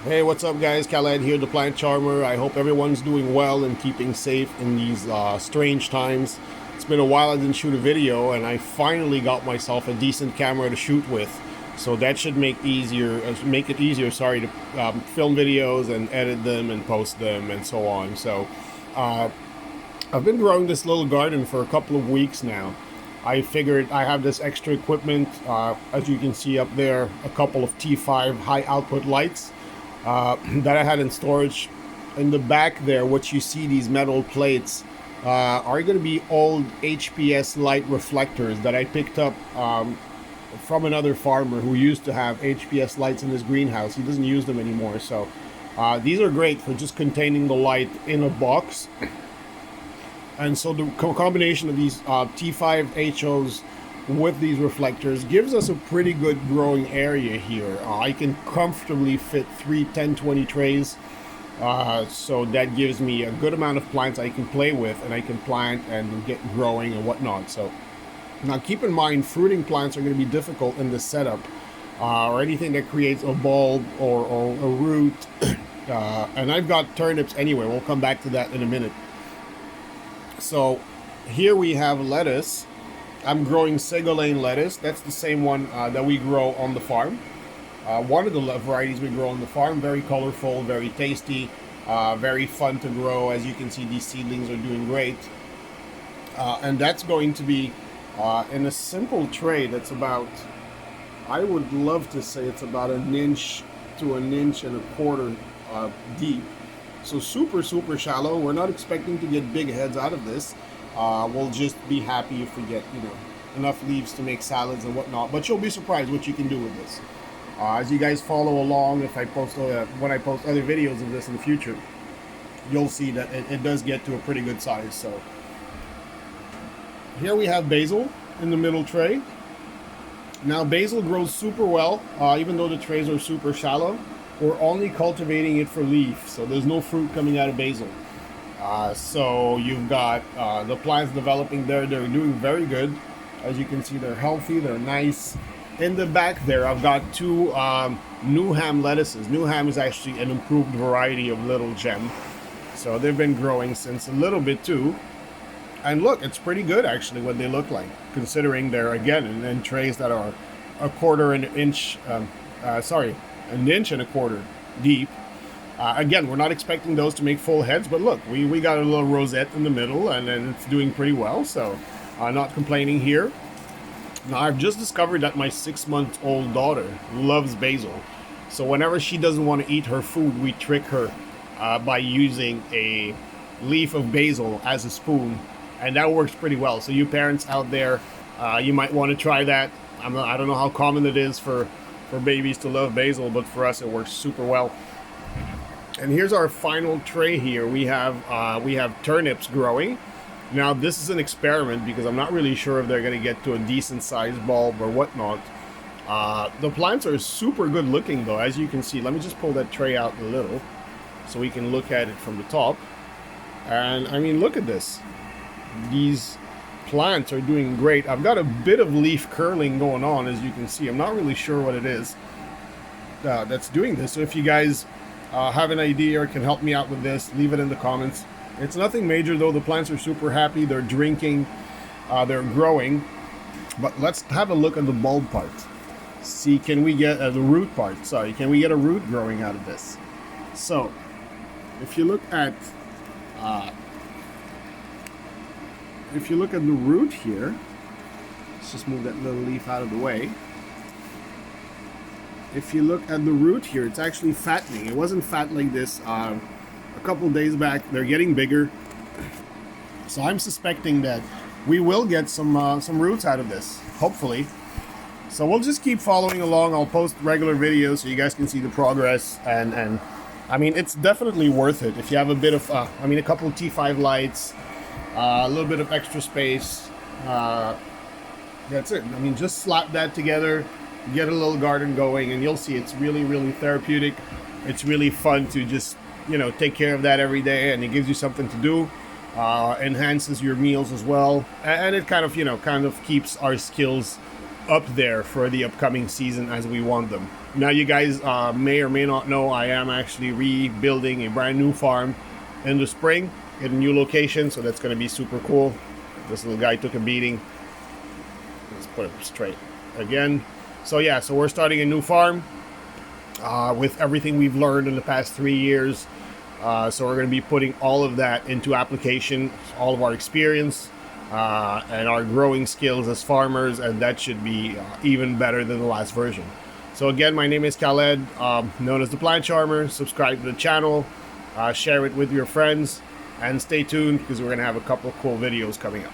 Hey, what's up, guys? Khaled here, the plant charmer. I hope everyone's doing well and keeping safe in these strange times. It's been a while I didn't shoot a video, and I finally got myself a decent camera to shoot with. So that should make it easier. Sorry, to film videos and edit them and post them and so on. So uh, I've been growing this little garden for a couple of weeks now. I figured I have this extra equipment, as you can see up there, a couple of T5 high output lights that I had in storage. In the back there, what you see, these metal plates, are going to be old HPS light reflectors that I picked up from another farmer who used to have HPS lights in his greenhouse. He doesn't use them anymore. So these are great for just containing the light in a box. And so the combination of these T5 HOs with these reflectors gives us a pretty good growing area here. I can comfortably fit 3 10-20 trays, so that gives me a good amount of plants I can play with, and I can plant and get growing and whatnot. So now keep in mind, fruiting plants are going to be difficult in this setup, or anything that creates a bulb or a root. And I've got turnips anyway. We'll come back to that in a minute. So here we have lettuce. I'm growing Segolane lettuce. That's the same one that we grow on the farm. One of the varieties we grow on the farm. Very colorful, very tasty, very fun to grow. As you can see, these seedlings are doing great. And that's going to be in a simple tray that's about, I would love to say it's about an inch to an inch and a quarter deep. So super, super shallow. We're not expecting to get big heads out of this. We'll just be happy if we get, enough leaves to make salads and whatnot. But you'll be surprised what you can do with this. As you guys follow along, if I post when I post other videos of this in the future, you'll see that it does get to a pretty good size. So here we have basil in the middle tray. Now basil grows super well, even though the trays are super shallow. We're only cultivating it for leaf, so there's no fruit coming out of basil. So you've got the plants developing there. They're doing very good. As you can see, they're healthy, they're nice. In the back there, I've got two Newham lettuces. Newham is actually an improved variety of Little Gem. So they've been growing since a little bit too. And look, it's pretty good actually what they look like, considering they're, again, in trays that are a quarter an inch, an inch and a quarter deep. Again, we're not expecting those to make full heads, but look, we got a little rosette in the middle, and it's doing pretty well, so not complaining here. Now, I've just discovered that my 6-month-old daughter loves basil. So whenever she doesn't want to eat her food, we trick her by using a leaf of basil as a spoon, and that works pretty well. So you parents out there, you might want to try that. I don't know how common it is for babies to love basil, but for us it works super well. And here's our final tray here. We have turnips growing. Now this is an experiment because I'm not really sure if they're going to get to a decent sized bulb or whatnot. The plants are super good looking though, as you can see. Let me just pull that tray out a little so we can look at it from the top. And I mean, look at this. These plants are doing great. I've got a bit of leaf curling going on, as you can see. I'm not really sure what it is that's doing this. So if you guys have an idea or can help me out with this, leave it in the comments. It's nothing major though. The plants are super happy. They're drinking. They're growing. But let's have a look at the bulb part. See, can we get the root part? Sorry, can we get a root growing out of this? So if you look at the root here, let's just move that little leaf out of the way. If you look at the root here, it's actually fattening. It wasn't fat like this a couple days back. They're getting bigger. So I'm suspecting that we will get some roots out of this, hopefully. So we'll just keep following along. I'll post regular videos so you guys can see the progress. And I mean, it's definitely worth it if you have a bit of, a couple of T5 lights, a little bit of extra space. That's it. I mean, just slap that together, get a little garden going, and you'll see it's really, really therapeutic. It's really fun to just, take care of that every day, and it gives you something to do. Enhances your meals as well, and it kind of keeps our skills up there for the upcoming season as we want them. Now, you guys may or may not know, I am actually rebuilding a brand new farm in the spring at a new location, so that's going to be super cool. This little guy took a beating. Let's put it straight again. So yeah, so we're starting a new farm with everything we've learned in the past 3 years. So we're going to be putting all of that into application, all of our experience and our growing skills as farmers, and that should be even better than the last version. So again, my name is Khaled, known as the Plant Charmer. Subscribe to the channel, share it with your friends, and stay tuned because we're going to have a couple of cool videos coming up.